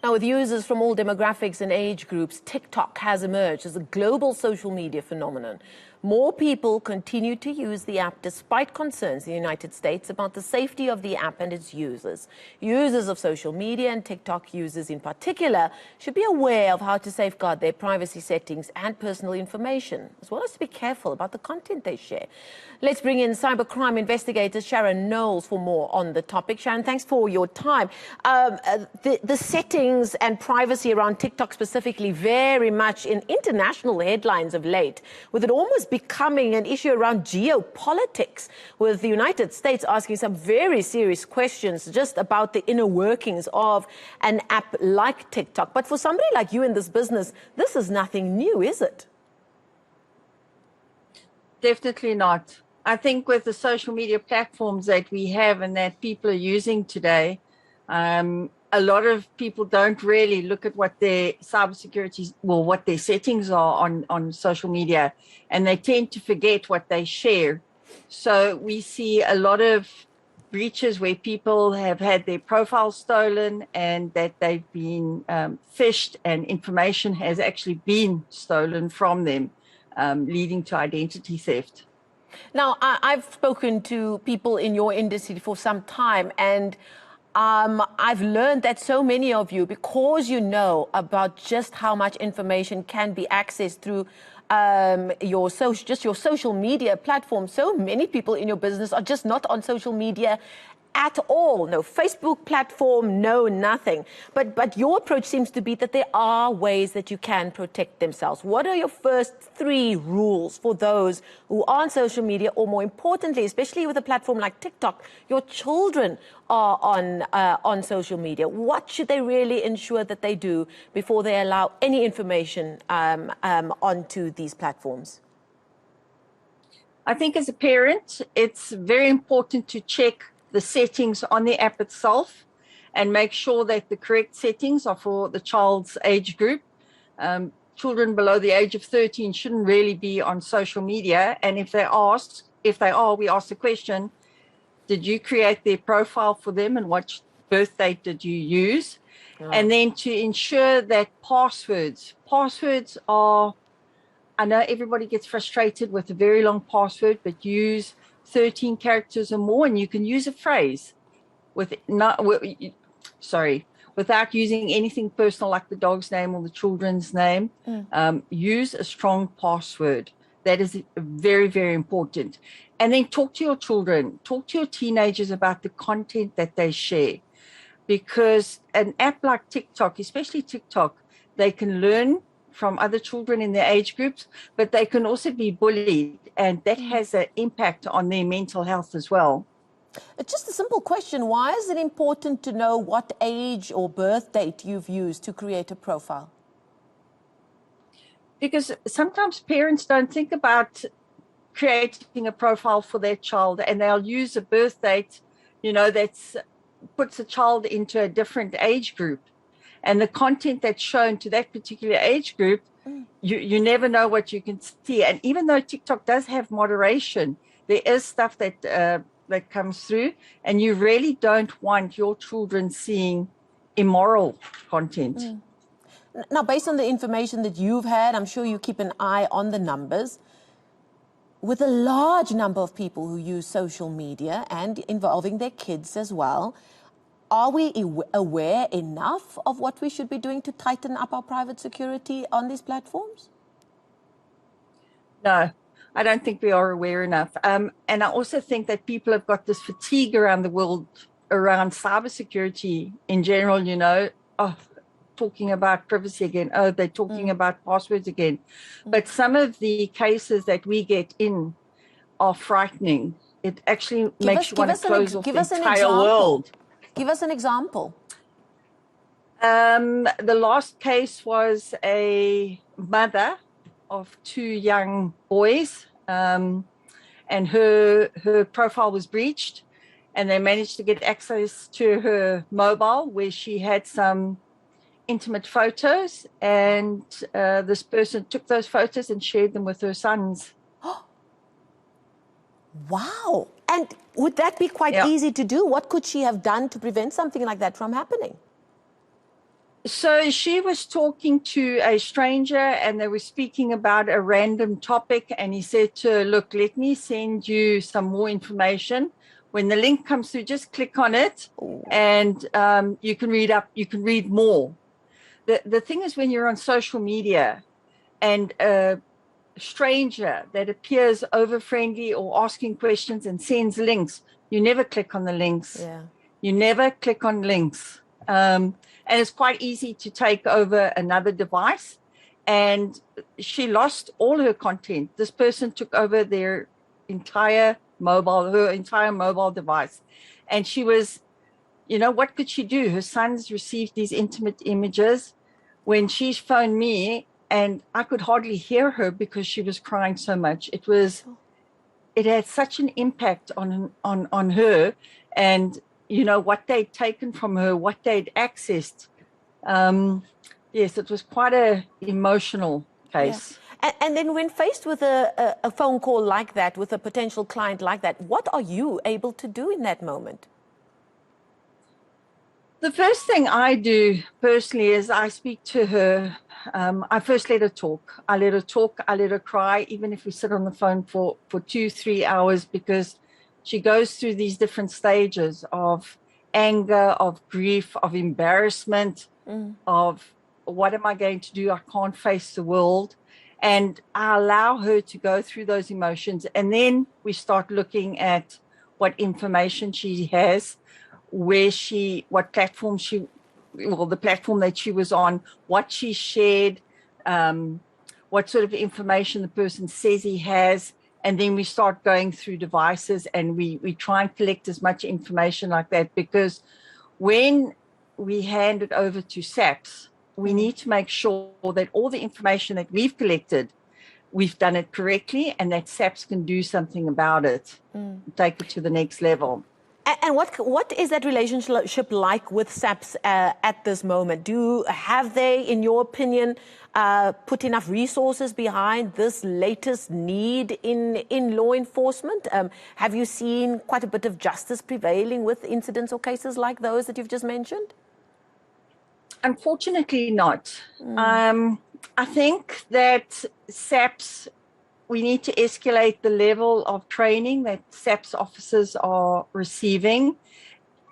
Now, with users from all demographics and age groups, TikTok has emerged as a global social media phenomenon. More people continue to use the app despite concerns in the United States about the safety of the app and its users. Users of social media and TikTok users in particular should be aware of how to safeguard their privacy settings and personal information, as well as to be careful about the content they share. Let's bring in cybercrime investigator Sharon Knowles for more on the topic. Sharon, thanks for your time. The settings and privacy around TikTok specifically very much in international headlines of late, with it almost becoming an issue around geopolitics, with the United States asking some very serious questions just about the inner workings of an app like TikTok. But for somebody like you in this business, this is nothing new, is it? Definitely not. I think with the social media platforms that we have and that people are using today, a lot of people don't really look at what their cybersecurity, well, what their settings are on social media, and they tend to forget what they share. So we see a lot of breaches where people have had their profiles stolen and that they've been phished and information has actually been stolen from them, leading to identity theft. Now, I've spoken to people in your industry for some time, and I've learned that so many of you, because you know about just how much information can be accessed through your social media platform, so many people in your business are just not on social media at all. No Facebook platform, no nothing. But your approach seems to be that there are ways that you can protect themselves. What are your first 3 rules for those who are on social media, or more importantly, especially with a platform like TikTok, your children are on social media? What should they really ensure that they do before they allow any information onto these platforms? I think as a parent, it's very important to check the settings on the app itself and make sure that the correct settings are for the child's age group. Children below the age of 13 shouldn't really be on social media. And if they are, we ask the question, did you create their profile for them and what birth date did you use? Oh. And then to ensure that passwords are, I know everybody gets frustrated with a very long password, but use 13 characters or more, and you can use a phrase without using anything personal like the dog's name or the children's name. Use a strong password. That is very, very important. And then talk to your children, talk to your teenagers about the content that they share. Because an app like TikTok, especially TikTok, they can learn from other children in their age groups, but they can also be bullied, and that has an impact on their mental health as well. It's just a simple question. Why is it important to know what age or birth date you've used to create a profile? Because sometimes parents don't think about creating a profile for their child, and they'll use a birth date, that puts a child into a different age group. And the content that's shown to that particular age group, you never know what you can see. And even though TikTok does have moderation, there is stuff that comes through, and you really don't want your children seeing immoral content. Now, based on the information that you've had, I'm sure you keep an eye on the numbers. With a large number of people who use social media and involving their kids as well, are we aware enough of what we should be doing to tighten up our private security on these platforms? No, I don't think we are aware enough. And I also think that people have got this fatigue around the world around cybersecurity in general, talking about privacy again. Oh, they're talking about passwords again. But some of the cases that we get in are frightening. It actually makes you want to close off the entire world. Give us an example. The last case was a mother of 2 young boys, and her profile was breached, and they managed to get access to her mobile where she had some intimate photos, and this person took those photos and shared them with her sons. Wow. And would that be quite easy to do? What could she have done to prevent something like that from happening? So she was talking to a stranger and they were speaking about a random topic. And he said to her, look, let me send you some more information. When the link comes through, just click on it and you can read up, you can read more. The thing is, when you're on social media and a stranger that appears over friendly or asking questions and sends links, you never click on the links. Yeah. You never click on links. And it's quite easy to take over another device. And she lost all her content. This person took over her entire mobile device. And she was, what could she do? Her son's received these intimate images. When she phoned me, and I could hardly hear her because she was crying so much. It had such an impact on her, and what they'd taken from her, what they'd accessed. Yes, it was quite a emotional case. Yeah. And then when faced with a phone call like that, with a potential client like that, what are you able to do in that moment? The first thing I do personally is I speak to her. I first let her talk. I let her talk. I let her cry, even if we sit on the phone for 2-3 hours, because she goes through these different stages of anger, of grief, of embarrassment, of what am I going to do? I can't face the world. And I allow her to go through those emotions. And then we start looking at what information she has, what platform the platform that she was on, what she shared, what sort of information the person says he has. And then we start going through devices and we try and collect as much information like that, because when we hand it over to SAPS, we need to make sure that all the information that we've collected, we've done it correctly, and that SAPS can do something about it, take it to the next level. And what is that relationship like with SAPS at this moment? Have they, in your opinion, put enough resources behind this latest need in law enforcement? Have you seen quite a bit of justice prevailing with incidents or cases like those that you've just mentioned? Unfortunately not. I think that SAPS, we need to escalate the level of training that SAPS officers are receiving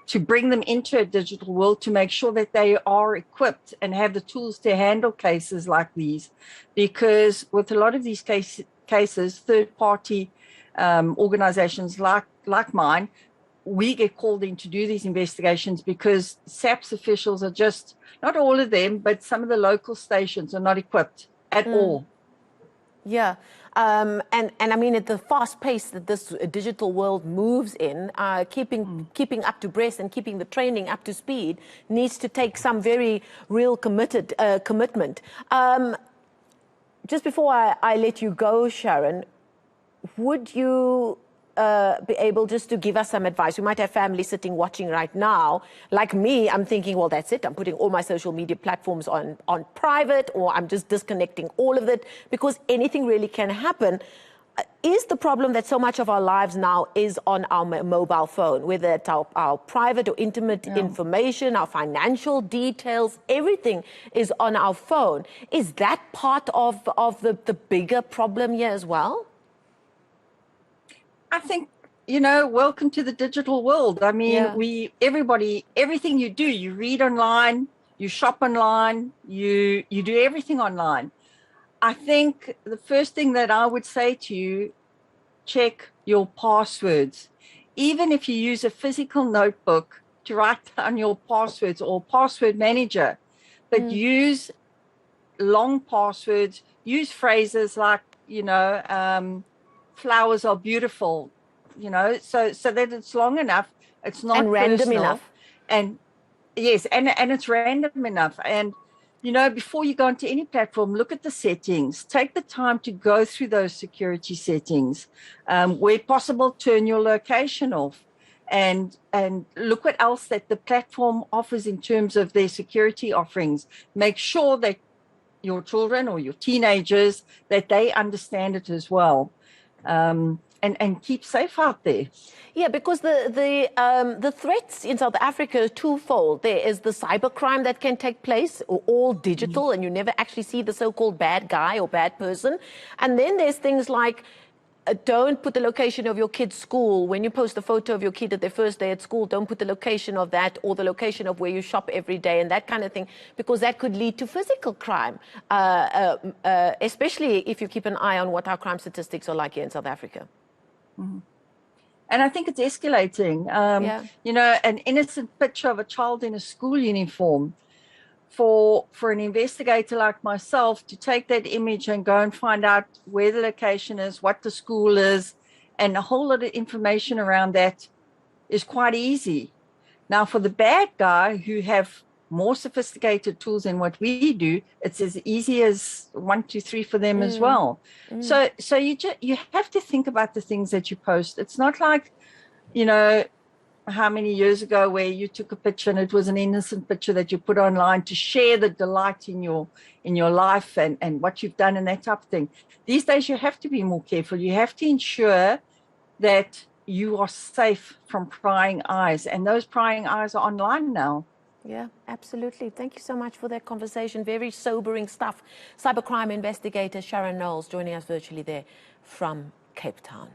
to bring them into a digital world, to make sure that they are equipped and have the tools to handle cases like these. Because with a lot of these cases, third-party organizations like mine, we get called in to do these investigations because SAPS officials are just, not all of them, but some of the local stations are not equipped at all. Yeah. And I mean, at the fast pace that this digital world moves in, keeping up to breast and keeping the training up to speed needs to take some very real commitment. Just before I let you go, Sharon, would you be able just to give us some advice? We might have family sitting watching right now. Like me, I'm thinking, well, that's it. I'm putting all my social media platforms on private, or I'm just disconnecting all of it because anything really can happen. Is the problem that so much of our lives now is on our mobile phone, whether it's our private or intimate information, our financial details, everything is on our phone. Is that part of the bigger problem here as well? I think, welcome to the digital world. I mean, everything you do, you read online, you shop online, you do everything online. I think the first thing that I would say to you, check your passwords. Even if you use a physical notebook to write down your passwords or password manager, but use long passwords, use phrases like, flowers are beautiful, so that it's long enough, it's not and random personal, enough. and yes, and it's random enough. And before you go onto any platform, look at the settings. Take the time to go through those security settings. Where possible, turn your location off, and look what else that the platform offers in terms of their security offerings. Make sure that your children or your teenagers, that they understand it as well. And and keep safe out there. Yeah, because the threats in South Africa are twofold. There is the cybercrime that can take place, or all digital, and you never actually see the so-called bad guy or bad person. And then there's things like don't put the location of your kid's school. When you post a photo of your kid at their first day at school, don't put the location of that or the location of where you shop every day and that kind of thing, because that could lead to physical crime, especially if you keep an eye on what our crime statistics are like here in South Africa. Mm-hmm. And I think it's escalating. Yeah. You know, an innocent picture of a child in a school uniform, for an investigator like myself to take that image and go and find out where the location is, what the school is, and a whole lot of information around that is quite easy. Now, for the bad guy who have more sophisticated tools than what we do, it's as easy as 1, 2, 3 for them as well. So you have to think about the things that you post. It's not like, you know, how many years ago where you took a picture and it was an innocent picture that you put online to share the delight in your life and what you've done and that type of thing. These days you have to be more careful. You have to ensure that you are safe from prying eyes, and those prying eyes are online now. Yeah, absolutely. Thank you so much for that conversation. Very sobering stuff. Cybercrime investigator Sharon Knowles joining us virtually there from Cape Town.